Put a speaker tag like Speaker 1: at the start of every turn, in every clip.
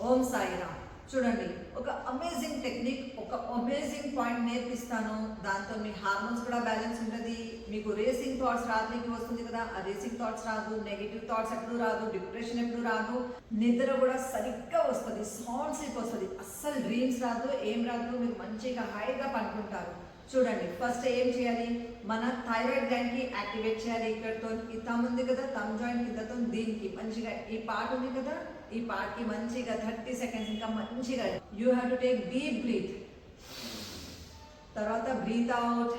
Speaker 1: ఓం సాయిరామ్. చూడండి, ఒక amazing technique, ఒక అమేజింగ్ పాయింట్ నేర్పిస్తాను. దాంతో మీ హార్మోన్స్ కూడా బ్యాలెన్స్ ఉంటుంది. మీకు రేసింగ్ థాట్స్ రాత్రికి వస్తుంది కదా, ఆ రేసింగ్ థాట్స్ రాదు, నెగిటివ్ థాట్స్ ఎప్పుడు రాదు, డిప్రెషన్ ఎప్పుడు రాదు, నిద్ర కూడా సరిగ్గా వస్తుంది, సౌండ్ స్లీప్ వస్తుంది, అస్సలు డ్రీమ్స్ రాదు, ఏం రాదు, మీరు మంచిగా హాయిగా పడుకుంటారు. చూడండి, ఫస్ట్ ఏం చేయాలి, మన థైరాయిడ్ గ్లాండ్ కి యాక్టివేట్ చేయాలి. ఇక్కడతో ఈ థమ్ ఉంది కదా, థమ్ జాయింట్ కిందతో దీనికి మంచిగా ఈ పార్ట్ ఉంది కదా, ఈ పార్ట్ కి మంచిగా 30 సెకండ్స్ ఇంకా మంచిగా you have to take deep breath. తర్వాత బ్రీత్ అవుట్,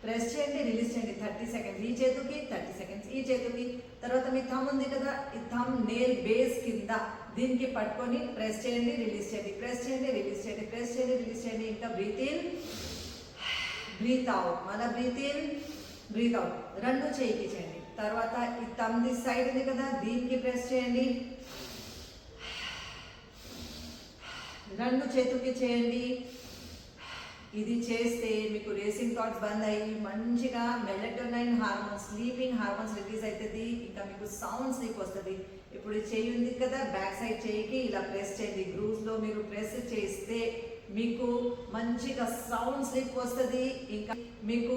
Speaker 1: ప్రెస్ చేయండి, రిలీజ్ చేయండి 30 సెకండ్స్. ఈ చేతుకి 30 సెకండ్స్, ఈ చేతుకి. తర్వాత మీ థమ్ ఉంది కదా, ఈ థమ్ నేల్ బేస్ కింద దీనికి పట్టుకొని ప్రెస్ చేయండి, రిలీజ్ చేయండి, ప్రెస్ చేయండి, రిలీజ్ చేయండి, ప్రెస్ చేయండి, రిలీజ్ చేయండి. ఇంకా బ్రీత్ ఇన్, బ్రీత్ అవుట్, మళ్ళీ బ్రీత్ ఇన్, బ్రీత్ అవుట్. రెండు చేయికి చేయండి. తర్వాత ఈ థమ్ ది సైడ్ ఉంది కదా, దీనికి ప్రెస్ చేయండి, రెండు చేతుకి చేయండి. ఇది చేస్తే మీకు రేసింగ్ థాట్స్ బంద్ అయ్యి మంచిగా melatonin hormones, sleeping hormones release అవుతుంది. ఇంకా మీకు సౌండ్ స్లీప్ వస్తుంది. ఇప్పుడు చెయ్యి ఉంది కదా, బ్యాక్ సైడ్ చెయ్యికి ఇలా ప్రెస్ చేయండి. గ్రూవ్స్లో మీరు ప్రెస్ చేస్తే మీకు మంచిగా సౌండ్ స్లీప్ వస్తుంది. ఇంకా మీకు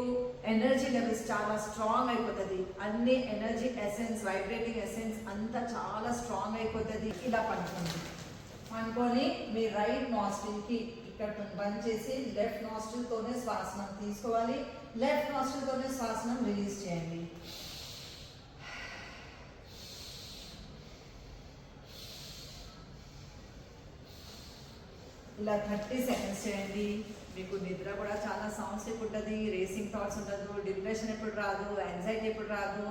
Speaker 1: ఎనర్జీ లెవెల్స్ చాలా స్ట్రాంగ్ అయిపోతుంది. అన్ని ఎనర్జీ ఎసెన్స్, వైబ్రేటింగ్ ఎసెన్స్ అంతా చాలా స్ట్రాంగ్ అయిపోతుంది. ఇలా పనుకొని మీ రైట్ నాస్ట్రిల్కి ఇక్కడ బంద్ చేసి లెఫ్ట్ నాస్ట్రిల్తోనే శ్వాసనం తీసుకోవాలి, లెఫ్ట్ నాస్ట్రిల్తోనే శ్వాసనం రిలీజ్ చేయండి. ఇలా 30 సెకండ్స్ చేయండి. మీకు నిద్ర కూడా చాలా సౌండ్ స్లీప్ ఉంటుంది, రేసింగ్ థాట్స్ ఉండదు, డిప్రెషన్ ఎప్పుడు రాదు, యాంగ్జైటీ ఎప్పుడు రాదు.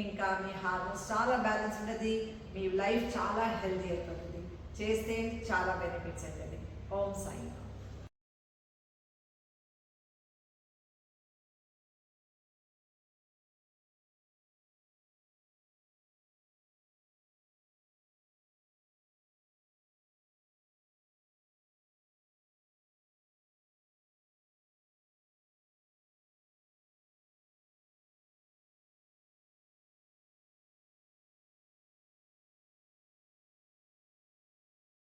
Speaker 1: ఇంకా మీ హార్మోన్స్ చాలా బ్యాలెన్స్ ఉంటుంది, మీ లైఫ్ చాలా హెల్తీ అయిపోతుంది. చేస్తే చాలా బెనిఫిట్స్ అవుతుంది. ఓం సాయి.